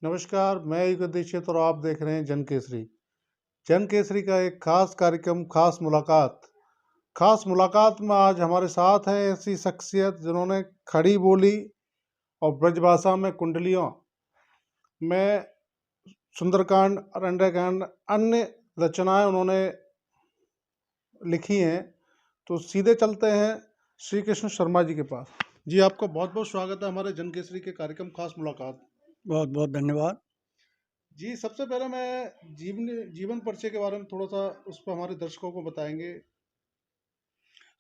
नमस्कार, मैं युग दीक्षित और आप देख रहे हैं जन केसरी। जन केसरी का एक खास कार्यक्रम खास मुलाकात। खास मुलाकात में आज हमारे साथ है ऐसी शख्सियत जिन्होंने खड़ी बोली और ब्रजभाषा में कुंडलियों में सुंदरकांड, अरण्यकांड, अन्य रचनाएं उन्होंने लिखी हैं। तो सीधे चलते हैं श्री कृष्ण शर्मा जी के पास। जी, आपका बहुत बहुत स्वागत है हमारे जन केसरी के कार्यक्रम खास मुलाकात। बहुत बहुत धन्यवाद। जी, सबसे पहले मैं जीवन परिचय के बारे में थोड़ा-सा उस पर हमारे दर्शकों को बताएँगे।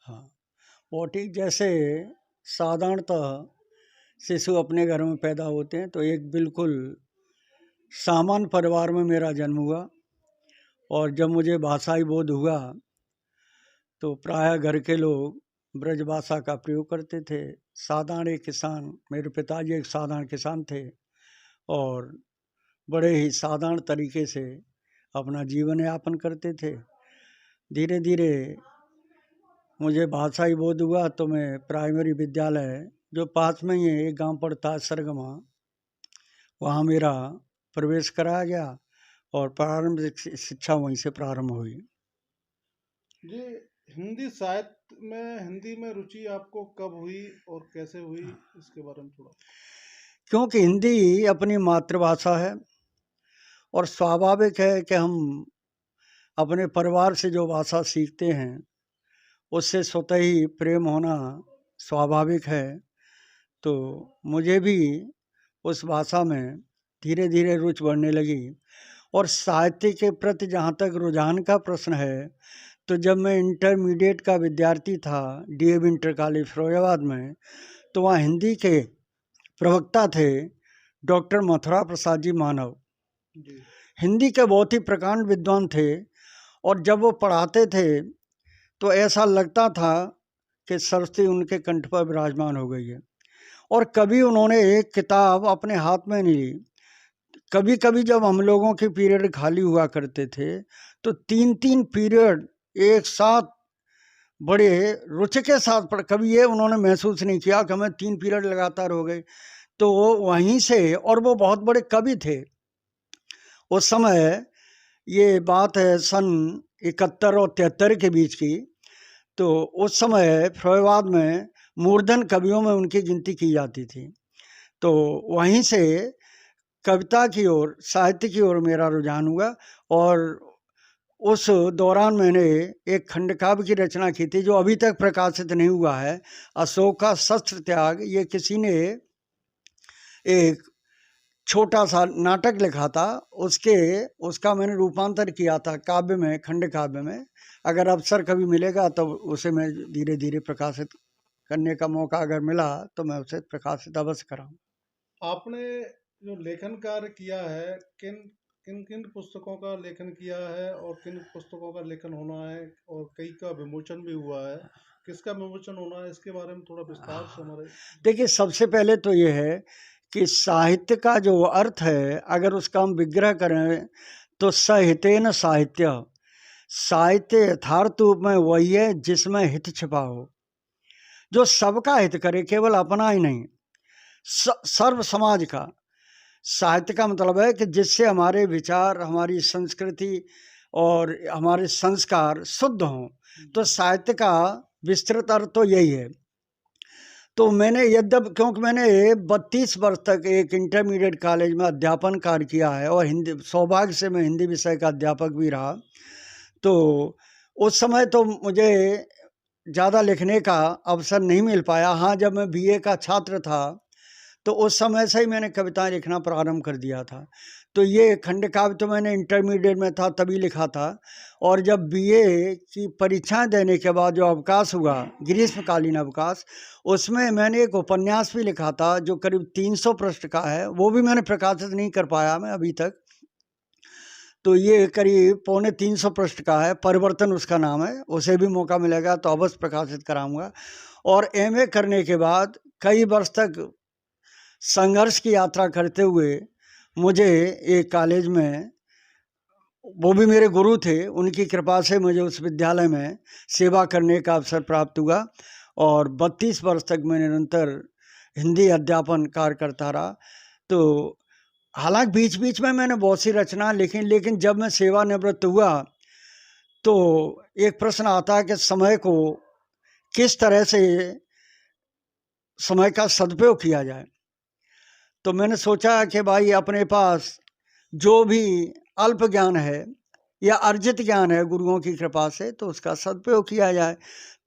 हाँ, वो ठीक जैसे साधारणतः शिशु अपने घर में पैदा होते हैं तो एक बिल्कुल सामान्य परिवार में मेरा जन्म हुआ। और जब मुझे भाषाई बोध हुआ तो प्रायः घर के लोग ब्रजभाषा का प्रयोग करते थे। साधारण एक किसान, मेरे पिताजी एक साधारण किसान थे और बड़े ही साधारण तरीके से अपना जीवन यापन करते थे। धीरे धीरे मुझे भाषाई बोध हुआ तो मैं प्राइमरी विद्यालय जो पास में ही है, एक गांव पड़ता है सरगमा, वहाँ मेरा प्रवेश कराया गया और प्रारंभिक शिक्षा वहीं से प्रारंभ हुई। जी, हिंदी साहित्य में, हिंदी में रुचि आपको कब हुई और कैसे हुई, इसके बारे में थोड़ा? क्योंकि हिंदी अपनी मातृभाषा है और स्वाभाविक है कि हम अपने परिवार से जो भाषा सीखते हैं उससे स्वतः ही प्रेम होना स्वाभाविक है। तो मुझे भी उस भाषा में धीरे धीरे रुचि बढ़ने लगी। और साहित्य के प्रति जहाँ तक रुझान का प्रश्न है, तो जब मैं इंटरमीडिएट का विद्यार्थी था डीएवी इंटर कॉलेज फिरोजाबाद में, तो वहाँ हिंदी के प्रवक्ता थे डॉक्टर मथुरा प्रसाद जी मानव। हिंदी के बहुत ही प्रकांड विद्वान थे और जब वो पढ़ाते थे तो ऐसा लगता था कि सरस्वती उनके कंठ पर विराजमान हो गई है। और कभी उन्होंने एक किताब अपने हाथ में नहीं ली। कभी कभी जब हम लोगों के पीरियड खाली हुआ करते थे तो 3-3 पीरियड एक साथ बड़े रुचि के साथ पढ़, कभी ये उन्होंने महसूस नहीं किया कि हमें 3 पीरियड लगातार हो गए। तो वहीं से, और वो बहुत बड़े कवि थे उस समय, ये बात है सन 71 और 73 के बीच की। तो उस समय फिरोजाबाद में मूर्धन कवियों में उनकी गिनती की जाती थी। तो वहीं से कविता की ओर, साहित्य की ओर मेरा रुझान हुआ। और उस दौरान मैंने एक खंड काव्य की रचना की थी जो अभी तक प्रकाशित नहीं हुआ है, अशोक का शस्त्र त्याग। ये किसी ने एक छोटा सा नाटक लिखा था, उसका मैंने रूपांतर किया था काव्य में, खंड काव्य में। अगर अवसर कभी मिलेगा तो उसे मैं धीरे धीरे प्रकाशित करने का मौका अगर मिला तो मैं उसे प्रकाशित अवश्य कराऊँ। आपने जो लेखन कार्य किया है, किन किन किन पुस्तकों का लेखन किया है और किन पुस्तकों का लेखन होना है और कई का विमोचन भी हुआ है, किसका विमोचन होना है, इसके बारे में थोड़ा विस्तार से हमारे। देखिए, सबसे पहले तो ये है कि साहित्य का जो अर्थ है, अगर उसका हम विग्रह करें तो सहितेन साहित्य, साहित्य यथार्थ रूप में वही है जिसमें हित छिपा हो, जो सबका हित करे, केवल अपना ही नहीं, सर्व समाज का। साहित्य का मतलब है कि जिससे हमारे विचार, हमारी संस्कृति और हमारे संस्कार शुद्ध हों। तो साहित्य का विस्तृत अर्थ तो यही है। तो मैंने क्योंकि मैंने 32 वर्ष तक एक इंटरमीडिएट कॉलेज में अध्यापन कार्य किया है और हिंदी, सौभाग्य से मैं हिंदी विषय का अध्यापक भी रहा। तो उस समय तो मुझे ज़्यादा लिखने का अवसर नहीं मिल पाया। हाँ, जब मैं बीए का छात्र था तो उस समय से ही मैंने कविताएं लिखना प्रारंभ कर दिया था। तो ये खंड काव्य तो मैंने इंटरमीडिएट में था तभी लिखा था। और जब बीए की परीक्षाएं देने के बाद जो अवकाश हुआ, ग्रीष्मकालीन अवकाश, उसमें मैंने एक उपन्यास भी लिखा था जो करीब 300 पृष्ठ का है। वो भी मैंने प्रकाशित नहीं कर पाया मैं अभी तक। तो ये करीब 350 पृष्ठ का है, परिवर्तन उसका नाम है। उसे भी मौका मिलेगा तो अवश्य प्रकाशित कराऊंगा। और एमए करने के बाद कई वर्ष तक संघर्ष की यात्रा करते हुए मुझे एक कॉलेज में, वो भी मेरे गुरु थे, उनकी कृपा से मुझे उस विद्यालय में सेवा करने का अवसर प्राप्त हुआ। और 32 वर्ष तक मैं निरंतर हिंदी अध्यापन कार्य करता रहा। तो हालांकि बीच बीच में मैंने बहुत सी रचना लिखी, लेकिन जब मैं सेवानिवृत्त हुआ तो एक प्रश्न आता है कि समय को किस तरह से समय का सदुपयोग किया जाए। तो मैंने सोचा कि भाई अपने पास जो भी अल्प ज्ञान है या अर्जित ज्ञान है गुरुओं की कृपा से, तो उसका सदुपयोग किया जाए।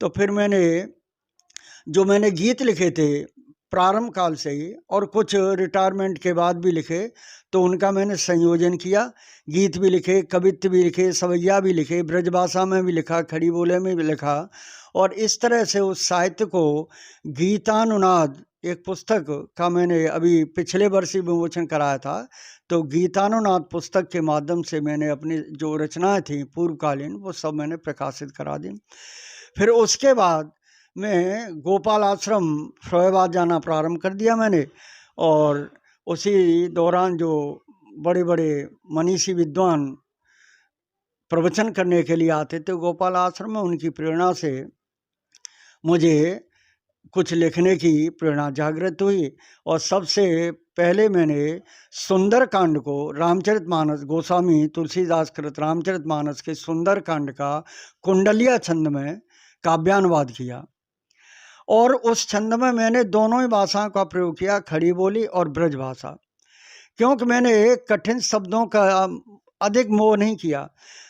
तो फिर मैंने गीत लिखे थे प्रारंभ काल से ही, और कुछ रिटायरमेंट के बाद भी लिखे, तो उनका मैंने संयोजन किया। गीत भी लिखे, कवित्व भी लिखे, सवैया भी लिखे, ब्रजभाषा में भी लिखा, खड़ी बोले में भी लिखा, और इस तरह से उस साहित्य को गीतानुनाद एक पुस्तक का मैंने अभी पिछले वर्ष ही विमोचन कराया था। तो गीतानुनाद पुस्तक के माध्यम से मैंने अपनी जो रचनाएं थी पूर्वकालीन वो सब मैंने प्रकाशित करा दी। फिर उसके बाद मैं गोपाल आश्रम फैजाबाद जाना प्रारंभ कर दिया मैंने, और उसी दौरान जो बड़े बड़े मनीषी विद्वान प्रवचन करने के लिए आते थे गोपाल आश्रम में, उनकी प्रेरणा से मुझे कुछ लिखने की प्रेरणा जागृत हुई। और सबसे पहले मैंने सुंदरकांड को, रामचरितमानस, गोस्वामी तुलसीदास कृत रामचरितमानस के सुंदरकांड का कुंडलिया छंद में काव्यानुवाद किया, और उस छंद में मैंने दोनों ही भाषाओं का प्रयोग किया, खड़ी बोली और ब्रज भाषा, क्योंकि मैंने कठिन शब्दों का अधिक मोह नहीं किया।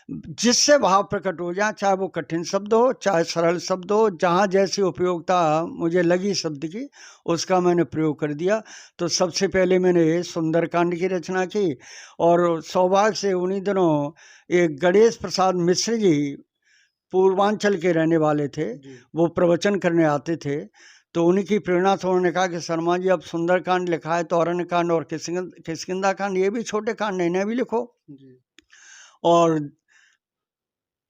जिससे भाव प्रकट हो जाए, चाहे वो कठिन शब्द हो चाहे सरल शब्द हो, जहाँ जैसी उपयोगिता मुझे लगी शब्द की उसका मैंने प्रयोग कर दिया। तो सबसे पहले मैंने सुंदरकांड की रचना की, और सौभाग्य से उन्हीं दिनों एक गणेश प्रसाद मिश्र जी पूर्वांचल के रहने वाले थे, वो प्रवचन करने आते थे। तो उन्हीं की प्रेरणा से उन्होंने कहा कि शर्मा जी अब सुंदरकांड लिखा है तो अरण्य कांड और किष्किंधा कांड, ये भी छोटे कांड है, इन्हें भी लिखो। और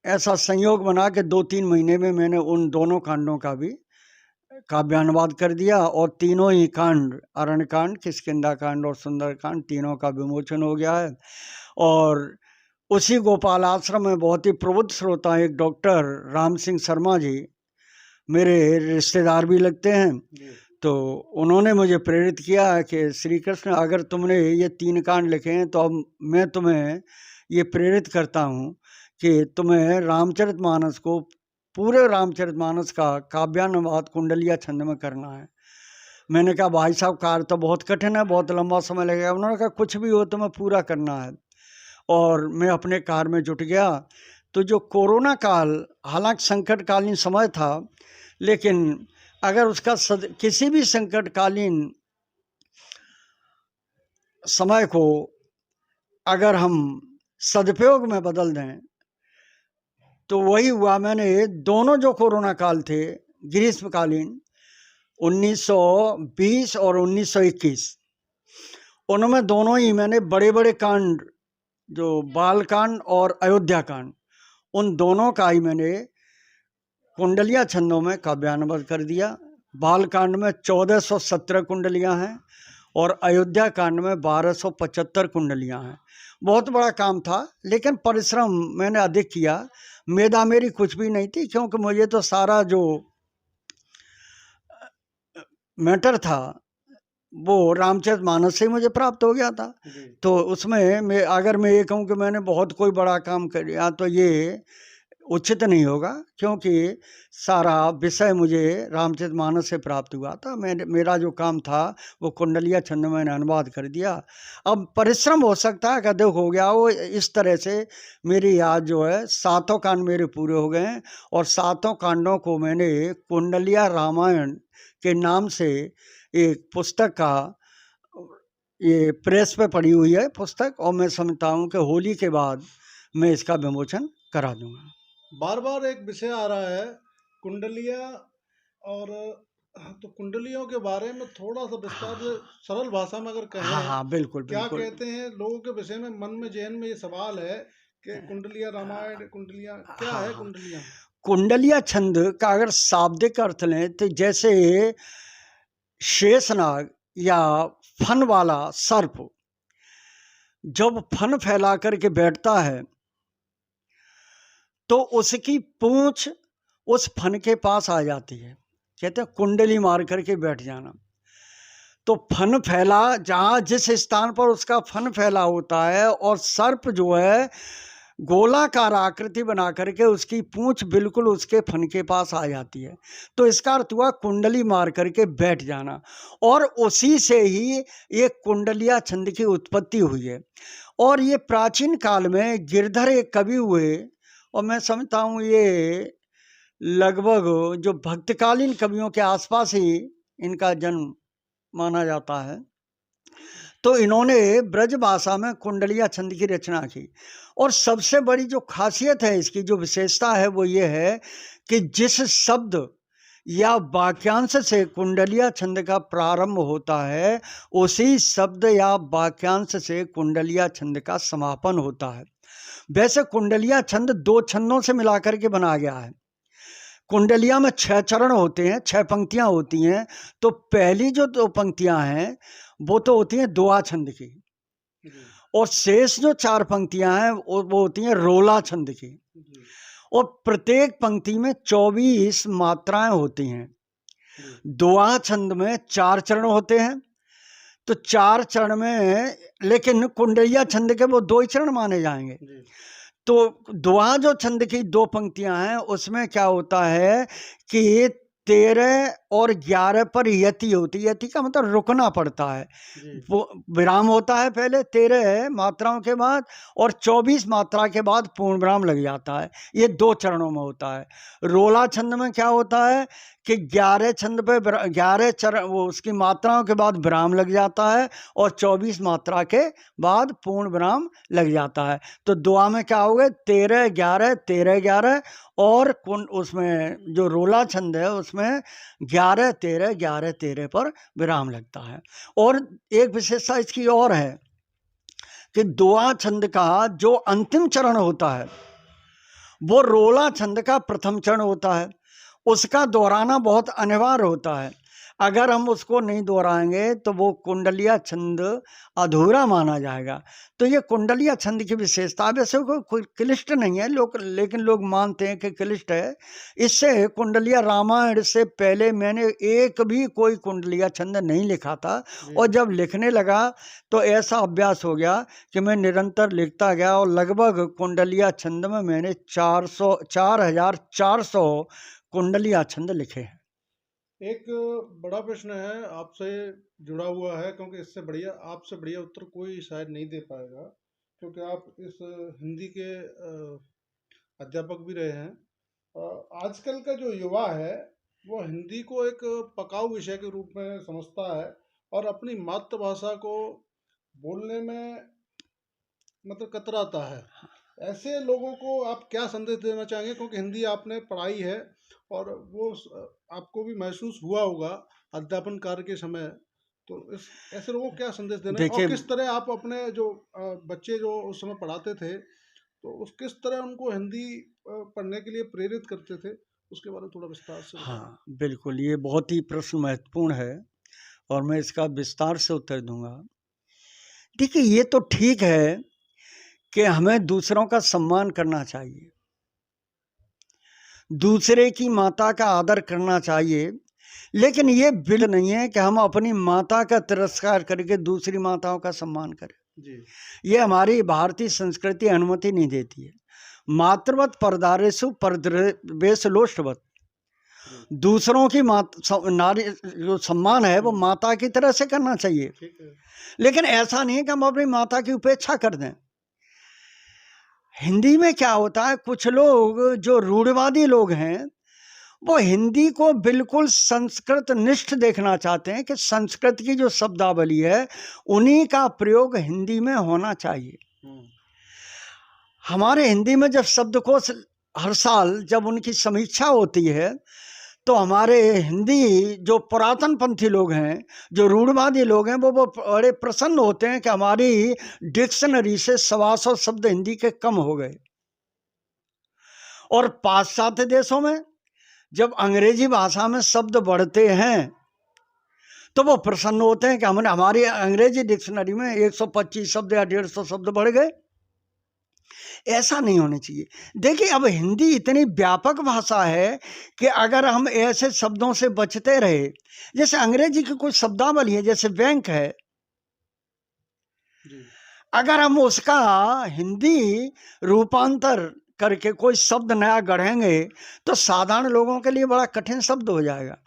ऐसा संयोग बना कि 2-3 महीने में मैंने उन दोनों कांडों का भी काव्यानुवाद कर दिया, और तीनों ही कांड, अरण्य कांड, किष्किंधा कांड और सुंदरकांड, तीनों का विमोचन हो गया है। और उसी गोपाल आश्रम में बहुत ही प्रबुद्ध श्रोता एक डॉक्टर राम सिंह शर्मा जी, मेरे रिश्तेदार भी लगते हैं, तो उन्होंने मुझे प्रेरित किया कि श्री कृष्ण अगर तुमने ये 3 कांड लिखे हैं तो अब मैं तुम्हें ये प्रेरित करता हूँ कि तुम्हें रामचरितमानस को, पूरे रामचरितमानस का काव्यानुवाद कुंडलिया छंद में करना है। मैंने कहा भाई साहब कार्य तो बहुत कठिन है, बहुत लंबा समय लगेगा। उन्होंने कहा कुछ भी हो तुम्हें पूरा करना है, और मैं अपने कार्य में जुट गया। तो जो कोरोना काल, हालांकि संकटकालीन समय था, लेकिन अगर उसका किसी भी संकटकालीन समय को अगर हम सदुपयोग में बदल दें तो वही हुआ। मैंने दोनों जो कोरोना काल थे ग्रीष्मकालीन 1920 और 1921, उनमें दोनों ही मैंने बड़े बड़े कांड, जो बाल कांड और अयोध्या कांड, उन दोनों का ही मैंने कुंडलिया छंदों में काव्यानुवाद कर दिया। बाल कांड में 1417 कुंडलियां हैं और अयोध्या कांड में 1275 कुंडलियां हैं। बहुत बड़ा काम था, लेकिन परिश्रम मैंने अधिक किया। मेधा मेरी कुछ भी नहीं थी, क्योंकि मुझे तो सारा जो मैटर था वो रामचरितमानस से मुझे प्राप्त हो गया था। तो उसमें अगर मैं ये कहूँ कि मैंने बहुत कोई बड़ा काम किया तो ये उचित नहीं होगा, क्योंकि सारा विषय मुझे रामचरितमानस से प्राप्त हुआ था। मेरा जो काम था वो कुंडलिया छंद में मैंने अनुवाद कर दिया। अब परिश्रम हो सकता है अधिक हो गया हो, इस तरह से मेरी आज जो है 7 कांड मेरे पूरे हो गए हैं, और 7 कांडों को मैंने कुंडलिया रामायण के नाम से एक पुस्तक का, ये प्रेस पे पड़ी हुई है पुस्तक, और मैं समझता हूँ कि होली के बाद मैं इसका विमोचन करा दूंगा। बार बार एक विषय आ रहा है कुंडलिया, और तो कुंडलियों के बारे में थोड़ा सा विस्तार से सरल भाषा में अगर कहें। हाँ बिल्कुल क्या बिल्कुल। कहते हैं लोगों के विषय में, मन में जहन में ये सवाल है कि कुंडलिया रामायण, कुंडलिया क्या है? कुंडलिया कुंडलिया छंद का अगर शाब्दिक अर्थ लें तो जैसे शेषनाग या फन वाला सर्प जब फन फैला करके बैठता है तो उसकी पूंछ उस फन के पास आ जाती है, कहते हैं कुंडली मार करके बैठ जाना। तो फन फैला, जहाँ जिस स्थान पर उसका फन फैला होता है, और सर्प जो है गोलाकार आकृति बना करके उसकी पूंछ बिल्कुल उसके फन के पास आ जाती है, तो इसका अर्थ हुआ कुंडली मार करके बैठ जाना। और उसी से ही ये कुंडलिया छंद की उत्पत्ति हुई है। और ये प्राचीन काल में गिरधर एक कवि हुए, और मैं समझता हूँ ये लगभग जो भक्तकालीन कवियों के आसपास ही इनका जन्म माना जाता है। तो इन्होंने ब्रज भाषा में कुंडलिया छंद की रचना की। और सबसे बड़ी जो खासियत है इसकी, जो विशेषता है, वो ये है कि जिस शब्द या वाक्यांश से कुंडलिया छंद का प्रारंभ होता है, उसी शब्द या वाक्यांश से कुंडलिया छंद का समापन होता है। वैसे कुंडलिया छंद 2 छंदों से मिलाकर के बना गया है। कुंडलिया में 6 चरण होते हैं, 6 पंक्तियां होती हैं। तो पहली जो 2 पंक्तियां हैं वो तो होती हैं दुआ छंद की, और शेष जो 4 पंक्तियां हैं वो होती हैं रोला छंद की। और प्रत्येक पंक्ति में 24 मात्राएं होती हैं। दुआ छंद में 4 चरण होते हैं, तो 4 चरण में, लेकिन कुंडलिया छंद के वो 2 ही चरण माने जाएंगे। तो दुआ जो छंद की 2 पंक्तियां हैं, उसमें क्या होता है कि 13 और 11 पर यति होती है। यति का मतलब रुकना पड़ता है, वो विराम होता है पहले 13 मात्राओं के बाद, और 24 मात्रा के बाद पूर्ण विराम लग जाता है। ये 2 चरणों में होता है। रोला छंद में क्या होता है कि 11 छंद पे 11 चरण, वो उसकी मात्राओं के बाद विराम लग जाता है, और 24 मात्रा के बाद पूर्ण विराम लग जाता है। तो दुआ में क्या हो गए 13 11 13 11, और उसमें जो रोला छंद है उसमें 11 13 11 13 पर विराम लगता है। और एक विशेषता इसकी और है कि दुआ छंद का जो अंतिम चरण होता है वो रोला छंद का प्रथम चरण होता है। उसका दोहराना बहुत अनिवार्य होता है। अगर हम उसको नहीं दोहराएंगे तो वो कुंडलिया छंद अधूरा माना जाएगा। तो ये कुंडलिया छंद की विशेषता, वैसे कोई क्लिष्ट नहीं है लेकिन लोग मानते हैं कि क्लिष्ट है। इससे कुंडलिया रामायण से पहले मैंने एक भी कोई कुंडलिया छंद नहीं लिखा था, और जब लिखने लगा तो ऐसा अभ्यास हो गया कि मैं निरंतर लिखता गया, और लगभग कुंडलिया छंद में मैंने 4400 कुंडलिया छंद लिखे हैं। एक बड़ा प्रश्न है आपसे जुड़ा हुआ है, क्योंकि इससे बढ़िया, आपसे बढ़िया उत्तर कोई शायद नहीं दे पाएगा, क्योंकि आप इस हिंदी के अध्यापक भी रहे हैं। आजकल का जो युवा है वो हिंदी को एक पकाऊ विषय के रूप में समझता है, और अपनी मातृभाषा को बोलने में मतलब कतराता है। ऐसे लोगों को आप क्या संदेश देना चाहेंगे, क्योंकि हिंदी आपने पढ़ाई है और वो आपको भी महसूस हुआ होगा अध्यापन कार्य के समय, तो इस ऐसे लोगों को क्या संदेश देना है, और किस तरह आप अपने जो बच्चे जो उस समय पढ़ाते थे तो उस किस तरह उनको हिंदी पढ़ने के लिए प्रेरित करते थे, उसके बारे में थोड़ा विस्तार से बताएं। हाँ बिल्कुल, ये बहुत ही प्रश्न महत्वपूर्ण है और मैं इसका विस्तार से उत्तर दूंगा। देखिए, ये तो ठीक है कि हमें दूसरों का सम्मान करना चाहिए, दूसरे की माता का आदर करना चाहिए, लेकिन ये बिल्कुल नहीं है कि हम अपनी माता का तिरस्कार करके दूसरी माताओं का सम्मान करें जी। ये हमारी भारतीय संस्कृति अनुमति नहीं देती है। मातृवत परदारेषु परद्वेषलोष्टवत, दूसरों की नारी जो सम्मान है वो माता की तरह से करना चाहिए, लेकिन ऐसा नहीं है कि हम अपनी माता की उपेक्षा कर दें। हिंदी में क्या होता है, कुछ लोग जो रूढ़िवादी लोग हैं वो हिंदी को बिल्कुल संस्कृत निष्ठ देखना चाहते हैं कि संस्कृत की जो शब्दावली है उन्हीं का प्रयोग हिंदी में होना चाहिए। हमारे हिंदी में जब शब्दकोश हर साल जब उनकी समीक्षा होती है तो हमारे हिंदी जो पुरातन पंथी लोग हैं, जो रूढ़वादी लोग हैं, वो बड़े प्रसन्न होते हैं कि हमारी डिक्शनरी से 125 शब्द हिंदी के कम हो गए। और पाश्चात्य देशों में जब अंग्रेजी भाषा में शब्द बढ़ते हैं तो वो प्रसन्न होते हैं कि हमने हमारी अंग्रेजी डिक्शनरी में 125 शब्द या 150 शब्द बढ़ गए। ऐसा नहीं होना चाहिए। देखिए, अब हिंदी इतनी व्यापक भाषा है कि अगर हम ऐसे शब्दों से बचते रहे, जैसे अंग्रेजी की कुछ शब्दावली है, जैसे बैंक है, जी अगर हम उसका हिंदी रूपांतर करके कोई शब्द नया गढ़ेंगे तो साधारण लोगों के लिए बड़ा कठिन शब्द हो जाएगा।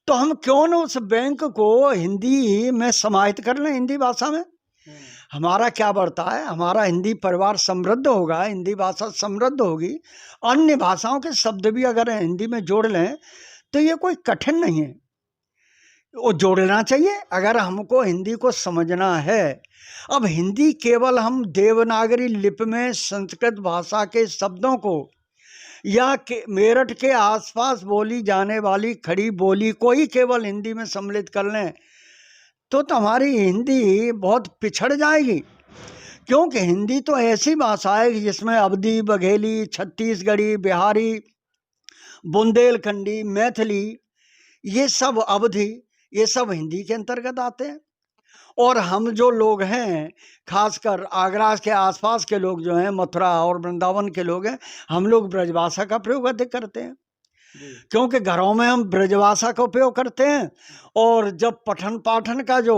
तो हम क्यों न उस बैंक को हिंदी में समाहित कर लें, हिंदी भाषा में। हमारा क्या बढ़ता है, हमारा हिंदी परिवार समृद्ध होगा, हिंदी भाषा समृद्ध होगी। अन्य भाषाओं के शब्द भी अगर हिंदी में जोड़ लें तो ये कोई कठिन नहीं है, वो जोड़ना चाहिए अगर हमको हिंदी को समझना है। अब हिंदी केवल हम देवनागरी लिपि में संस्कृत भाषा के शब्दों को या मेरठ के आसपास बोली जाने वाली खड़ी बोली को ही केवल हिंदी में सम्मिलित कर लें तो हमारी हिंदी बहुत पिछड़ जाएगी। क्योंकि हिंदी तो ऐसी भाषा है जिसमें अवधी, बघेली, छत्तीसगढ़ी, बिहारी, बुंदेलखंडी, मैथिली, ये सब अवधि, ये सब हिंदी के अंतर्गत आते हैं। और हम जो लोग हैं, खासकर आगरा के आसपास के लोग जो हैं, मथुरा और वृंदावन के लोग हैं, हम लोग ब्रजभाषा का प्रयोग अधिक करते हैं, क्योंकि घरों में हम ब्रजभाषा का उपयोग करते हैं। और जब पठन पाठन का जो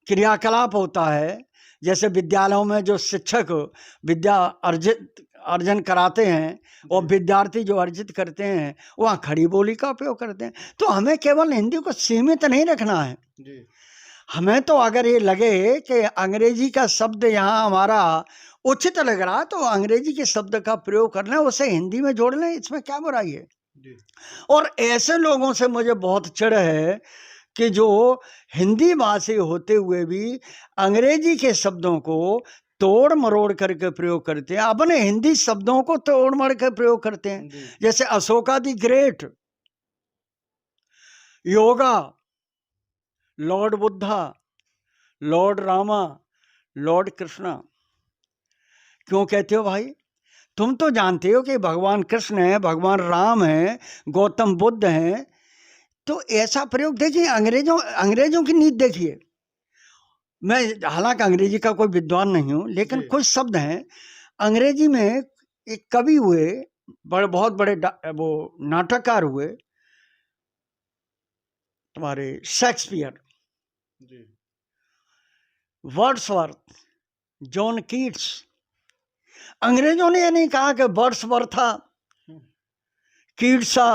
क्रियाकलाप होता है, जैसे विद्यालयों में जो शिक्षक विद्या अर्जन कराते हैं और विद्यार्थी जो अर्जित करते हैं वहाँ खड़ी बोली का उपयोग करते हैं। तो हमें केवल हिंदी को सीमित नहीं रखना है जी। हमें तो अगर ये लगे कि अंग्रेजी का शब्द यहाँ हमारा उचित लग रहा है तो अंग्रेजी के शब्द का प्रयोग कर लें, उसे हिंदी में जोड़ लें, इसमें क्या बुराई है जी। और ऐसे लोगों से मुझे बहुत चिढ़ है कि जो हिंदी भाषी होते हुए भी अंग्रेजी के शब्दों को तोड़ मरोड़ करके प्रयोग करते हैं, अपने हिंदी शब्दों को तोड़ मरोड़ कर प्रयोग करते हैं। जैसे Ashoka the great, yoga, Lord Buddha, Lord Rama, Lord Krishna. क्यों कहते हो भाई? तुम तो जानते हो कि भगवान कृष्ण है, भगवान राम है, गौतम बुद्ध हैं। तो ऐसा प्रयोग देखिए, अंग्रेजों की नीति देखिए। मैं हालांकि अंग्रेजी का कोई विद्वान नहीं हूं, लेकिन कुछ शब्द हैं अंग्रेजी में। एक कवि हुए, बहुत बड़े वो नाटककार हुए, तुम्हारे शेक्सपियर, वर्ड्सवर्थ, जॉन कीट्स। अंग्रेजों ने ये नहीं कहा कि वर्ड्सवर्था, कीट्सा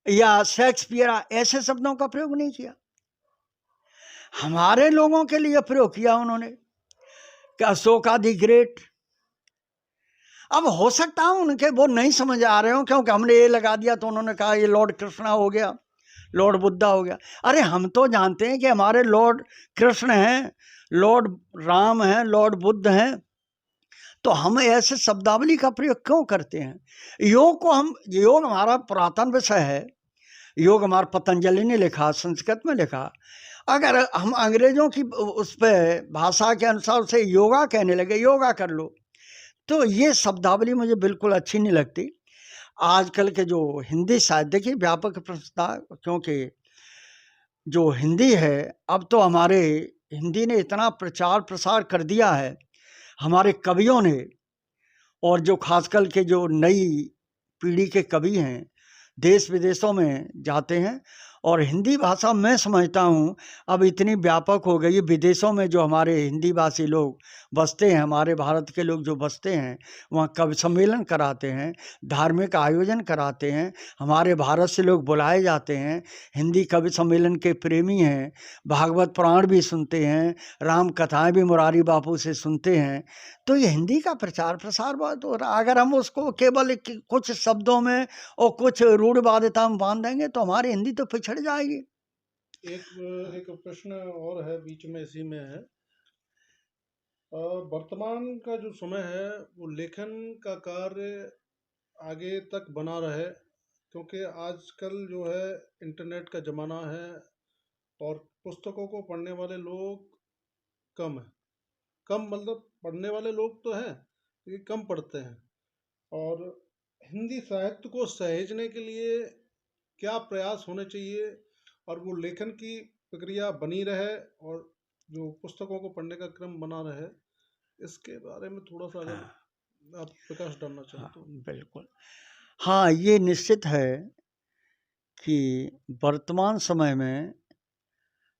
या शेक्सपियर, ऐसे शब्दों का प्रयोग नहीं किया। हमारे लोगों के लिए प्रयोग किया उन्होंने कि अशोका दी ग्रेट। अब हो सकता है उनके वो नहीं समझ आ रहे हो, क्योंकि हमने ये लगा दिया तो उन्होंने कहा ये लॉर्ड कृष्णा हो गया, लॉर्ड बुद्धा हो गया। अरे हम तो जानते हैं कि हमारे लॉर्ड कृष्ण हैं, लॉर्ड राम हैं, लॉर्ड बुद्ध हैं। तो हम ऐसे शब्दावली का प्रयोग क्यों करते हैं? योग हमारा पुरातन विषय है, योग हमारा पतंजलि ने लिखा, संस्कृत में लिखा। अगर हम अंग्रेजों की उस पर भाषा के अनुसार उसे योगा कहने लगे, योगा कर लो, तो ये शब्दावली मुझे बिल्कुल अच्छी नहीं लगती। आजकल के जो हिंदी साहित्य की व्यापक प्रस्तुता, क्योंकि जो हिंदी है अब तो हमारे हिंदी ने इतना प्रचार प्रसार कर दिया है, हमारे कवियों ने, और जो खासकर के जो नई पीढ़ी के कवि हैं देश विदेशों में जाते हैं। और हिंदी भाषा मैं समझता हूँ अब इतनी व्यापक हो गई, विदेशों में जो हमारे हिंदी भाषी लोग बसते हैं, हमारे भारत के लोग जो बसते हैं, वहाँ कवि सम्मेलन कराते हैं, धार्मिक आयोजन कराते हैं, हमारे भारत से लोग बुलाए जाते हैं, हिंदी कवि सम्मेलन के प्रेमी हैं, भागवत पुराण भी सुनते हैं, राम कथाएँ भी मुरारी बापू से सुनते हैं। तो ये हिंदी का प्रचार प्रसार बहुत हो रहा है। अगर हम उसको केवल कुछ शब्दों में और कुछ रूढ़वादिता में बांध देंगे तो हमारी हिंदी तो पिछड़ जाएगी। एक प्रश्न और है बीच में, इसी में है, वर्तमान का जो समय है वो लेखन का कार्य आगे तक बना रहे, क्योंकि आजकल जो है इंटरनेट का ज़माना है और पुस्तकों को पढ़ने वाले लोग कम है। कम मतलब पढ़ने वाले लोग तो हैं लेकिन कम पढ़ते हैं। और हिंदी साहित्य को सहेजने के लिए क्या प्रयास होने चाहिए और वो लेखन की प्रक्रिया बनी रहे और जो पुस्तकों को पढ़ने का क्रम बना रहे, इसके बारे में थोड़ा सा हाँ, अगर आप प्रकाश डालना चाहें हाँ, तो। बिल्कुल। हाँ, ये निश्चित है कि वर्तमान समय में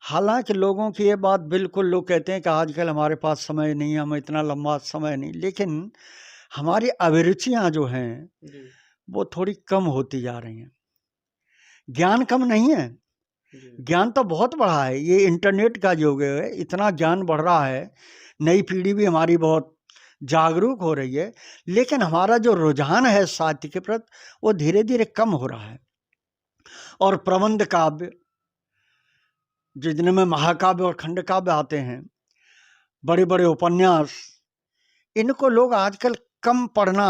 हालाँकि लोगों की ये बात बिल्कुल लोग कहते हैं कि आजकल हमारे पास समय नहीं है, हमें इतना लंबा समय नहीं, लेकिन हमारी अभिरुचियाँ जो हैं, जी, वो थोड़ी कम होती जा रही हैं। ज्ञान कम नहीं है, जी, ज्ञान तो बहुत बढ़ा है। ये इंटरनेट का युग है, इतना ज्ञान बढ़ रहा है, नई पीढ़ी भी हमारी बहुत जागरूक हो रही है, लेकिन हमारा जो रुझान है साहित्य के प्रति, वो धीरे-धीरे कम हो रहा है। और प्रबंध काव्य, जिनमें महाकाव्य और खंड काव्य आते हैं, बड़े-बड़े उपन्यास, इनको लोग आजकल कम पढ़ना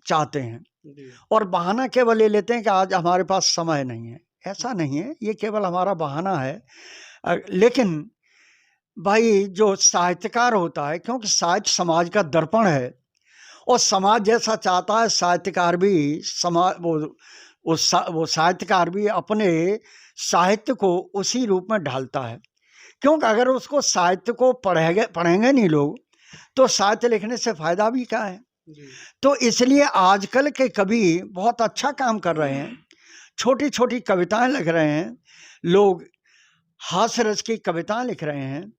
चाहते हैं जी, और बहाना केवल ये लेते हैं कि आज हमारे पास समय नहीं है। ऐसा नहीं है, ये केवल हमारा बहाना है। लेकिन भाई जो साहित्यकार होता है, क्योंकि साहित्य समाज का दर्पण है और समाज जैसा चाहता है, साहित्यकार भी वो साहित्यकार भी अपने साहित्य को उसी रूप में ढालता है। क्योंकि अगर उसको साहित्य को पढ़ेंगे नहीं लोग, तो साहित्य लिखने से फ़ायदा भी क्या है? जी, तो इसलिए आजकल के कवि बहुत अच्छा काम कर रहे हैं, छोटी-छोटी कविताएँ लिख रहे हैं, लोग हास्य रस की कविताएँ लिख रहे हैं,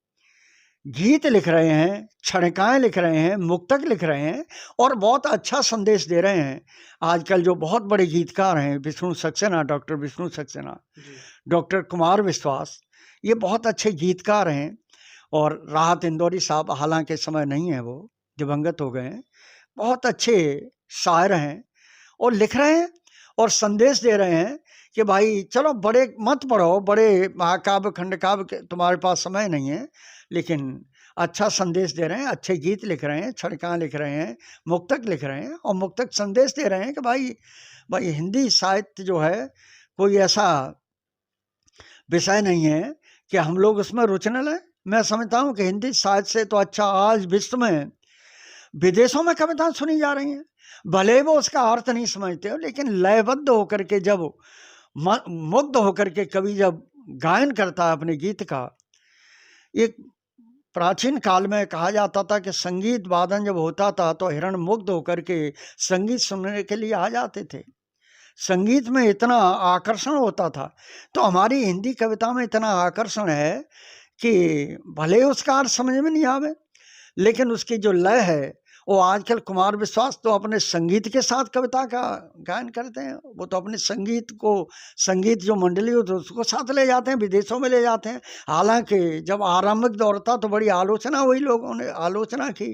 गीत लिख रहे हैं, क्षणिकाएँ लिख रहे हैं, मुक्तक लिख रहे हैं और बहुत अच्छा संदेश दे रहे हैं। आजकल जो बहुत बड़े गीतकार हैं, विष्णु सक्सेना, डॉक्टर विष्णु सक्सेना, जी, डॉक्टर कुमार विश्वास, ये बहुत अच्छे गीतकार हैं और राहत इंदौरी साहब हालाँकि इस समय नहीं हैं वो, दिवंगत हो गए हैं। बहुत अच्छे शायर हैं और लिख रहे हैं और संदेश दे रहे हैं कि भाई चलो बड़े मत पढ़ो, बड़े महाकाव्य, खंड काव्य के तुम्हारे पास समय नहीं है, लेकिन अच्छा संदेश दे रहे हैं, अच्छे गीत लिख रहे हैं, क्षणिकाएँ लिख रहे हैं, मुक्तक लिख रहे हैं और मुक्तक संदेश दे रहे हैं कि भाई हिंदी साहित्य जो है, कोई ऐसा विषय नहीं है कि हम लोग उसमें रुचि न लें। मैं समझता हूँ कि हिंदी साहित्य से तो अच्छा आज विश्व में विदेशों में कविताएँ सुनी जा रही हैं। भले वो उसका अर्थ नहीं समझते हो, लेकिन लयबद्ध होकर के जब मुग्ध होकर के कवि जब गायन करता है अपने गीत का, एक प्राचीन काल में कहा जाता था कि संगीत वादन जब होता था तो हिरण मुग्ध होकर के संगीत सुनने के लिए आ जाते थे। संगीत में इतना आकर्षण होता था, तो हमारी हिंदी कविता में इतना आकर्षण है कि भले उसका अर्थ समझ में नहीं आवे, लेकिन उसकी जो लय है, वो आजकल कुमार विश्वास तो अपने संगीत के साथ कविता का गायन करते हैं। वो तो अपने संगीत जो मंडली हो तो उसको साथ ले जाते हैं, विदेशों में ले जाते हैं। हालाँकि जब आरंभिक दौर था तो बड़ी आलोचना हुई, लोगों ने आलोचना की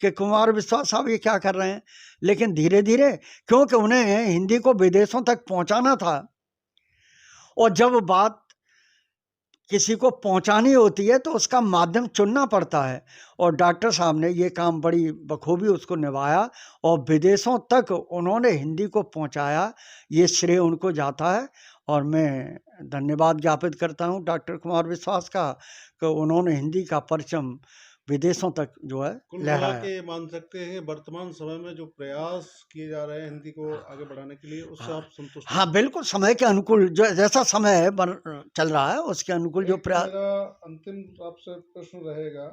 कि कुमार विश्वास साहब ये क्या कर रहे हैं? लेकिन धीरे-धीरे, क्योंकि उन्हें हिंदी को विदेशों तक पहुँचाना था और जब बात किसी को पहुंचानी होती है तो उसका माध्यम चुनना पड़ता है और डॉक्टर साहब ने ये काम बड़ी बखूबी उसको निभाया और विदेशों तक उन्होंने हिंदी को पहुंचाया। ये श्रेय उनको जाता है और मैं धन्यवाद ज्ञापित करता हूं डॉक्टर कुमार विश्वास का कि उन्होंने हिंदी का परचम विदेशों तक जो है कुल मिला लहराया। के मान सकते हैं वर्तमान समय में जो प्रयास किए जा रहे हैं हिंदी को आगे बढ़ाने के लिए, उससे हाँ, आप संतुष्ट हाँ हैं। बिल्कुल, समय के अनुकूल जो जैसा समय है चल रहा है उसके अनुकूल जो एक प्रयास। मेरा अंतिम आपसे प्रश्न रहेगा,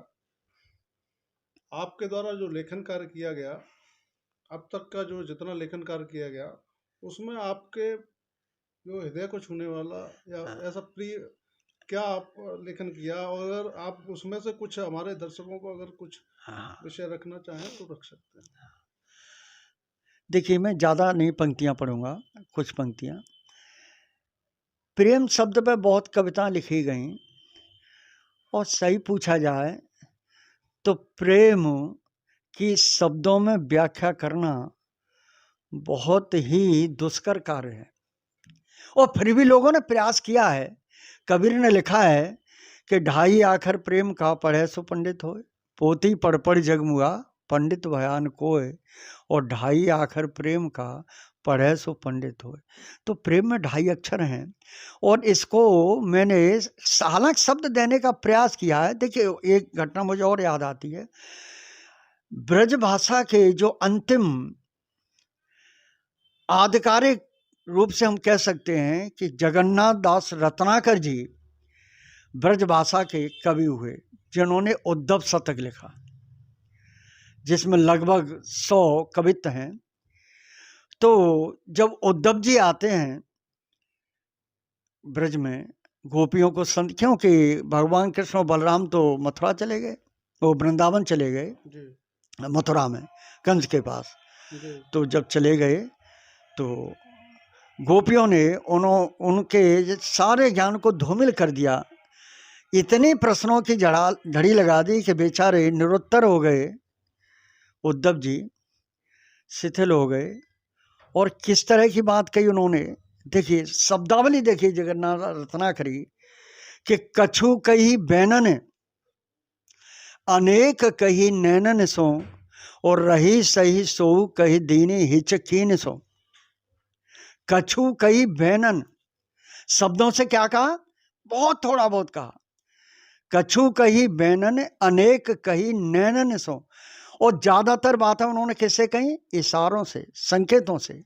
आपके द्वारा जो लेखन कार्य किया गया, अब तक का जो जितना लेखन कार्य किया गया, उसमें आपके जो हृदय को छूने वाला या हाँ, ऐसा प्रिय क्या आप लेखन किया, और अगर आप उसमें से कुछ हमारे दर्शकों को अगर कुछ हाँ। विषय रखना चाहें तो रख सकते हैं। देखिए, मैं ज़्यादा नहीं पंक्तियाँ पढ़ूँगा, कुछ पंक्तियाँ। प्रेम शब्द पे बहुत कविताएँ लिखी गईं और सही पूछा जाए तो प्रेम की शब्दों में व्याख्या करना बहुत ही दुष्कर कार्य है और फिर भी लोगों ने प्रयास किया है। कबीर ने लिखा है कि ढाई आखर प्रेम का पढ़े सो पंडित होए, पोती पढ़ पढ़ जगमुआ पंडित भयान कोय, और ढाई आखर प्रेम का पढ़े सो पंडित होए। तो प्रेम में ढाई अक्षर हैं और इसको मैंने हालांकि शब्द देने का प्रयास किया है। देखिए, एक घटना मुझे और याद आती है। ब्रज भाषा के जो अंतिम आधिकारिक रूप से हम कह सकते हैं कि जगन्नाथ दास रत्नाकर जी ब्रज भाषा के कवि हुए, जिन्होंने उद्धव शतक लिखा। जिसमें लगभग 100 कवित्त हैं। तो जब उद्धव जी आते हैं ब्रज में, गोपियों को क्योंकि भगवान कृष्ण और बलराम तो मथुरा चले गए, वो वृंदावन चले गए मथुरा में कंस के पास। तो जब चले गए तो गोपियों ने उनके सारे ज्ञान को धूमिल कर दिया, इतने प्रश्नों की झड़ी लगा दी कि बेचारे निरुत्तर हो गए। उद्धव जी शिथिल हो गए। और किस तरह की बात कही उन्होंने, देखिए शब्दावली देखिए जगन्नाथ रत्नाकरी कि कछु कही बैनन अनेक कही नैनन सो और रही सही सो कही दीनी हिचकीन सो। कछु कही बैनन शब्दों से क्या कहा, बहुत थोड़ा बहुत कहा। कछु कही बैनन अनेक कही नैनन सो, और ज्यादातर बातें उन्होंने किससे कही, इशारों से, संकेतों से।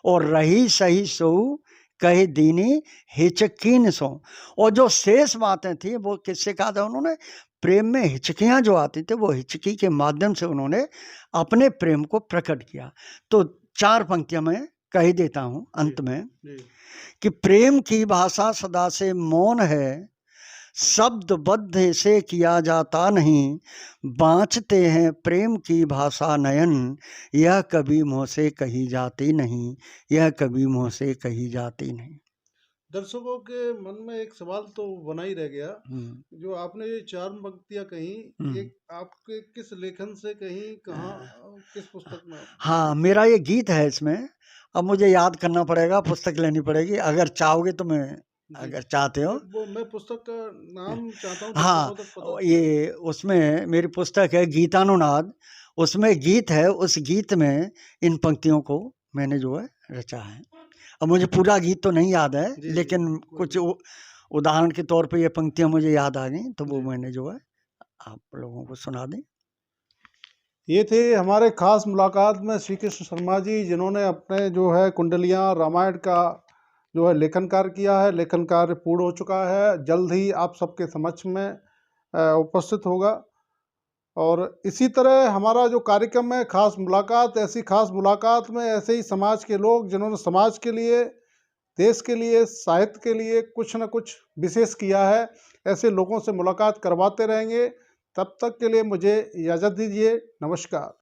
और रही सही सो कहे दीनी हिचकीन सो, और जो शेष बातें थी वो किससे कहा था उन्होंने, प्रेम में हिचकियां जो आती थी वो हिचकी के माध्यम से उन्होंने अपने प्रेम को प्रकट किया। तो 4 पंक्तियां मैं कह देता हूं अंत में कि प्रेम की भाषा सदा से मौन है, शब्द बद्ध से किया जाता नहीं, बाँचते हैं प्रेम की भाषा नयन, यह कभी मुँह से कही जाती नहीं, यह कभी मुँह से कही जाती नहीं। दर्शकों के मन में एक सवाल तो बना ही रह गया, जो आपने ये 4 पंक्तियां कही, ये आपके किस लेखन से कही, कहाँ, किस पुस्तक में? हाँ, मेरा ये गीत है इसमें। अब मुझे याद करना पड़ेगा, पुस्तक लेनी पड़ेगी। अगर चाहोगे तो मैं, अगर चाहते हो वो मैं पुस्तक का नाम चाहता हूँ। हाँ, ये उसमें मेरी पुस्तक है गीतानुनाद, उसमें गीत है। उस गीत में इन पंक्तियों को मैंने जो है रचा है। अब मुझे पूरा गीत तो नहीं याद है, लेकिन कुछ उदाहरण के तौर पे ये पंक्तियां मुझे याद आ गई, तो वो मैंने जो है आप लोगों को सुना दी। ये थे हमारे खास मुलाकात में श्री कृष्ण शर्मा जी, जिन्होंने अपने जो है कुंडलियाँ रामायण का जो है लेखन कार्य किया है। लेखन कार्य पूर्ण हो चुका है, जल्द ही आप सबके समक्ष में उपस्थित होगा। और इसी तरह हमारा जो कार्यक्रम है खास मुलाकात, ऐसी खास मुलाकात में ऐसे ही समाज के लोग जिन्होंने समाज के लिए, देश के लिए, साहित्य के लिए कुछ न कुछ विशेष किया है, ऐसे लोगों से मुलाकात करवाते रहेंगे। तब तक के लिए मुझे इजाज़त दीजिए। नमस्कार।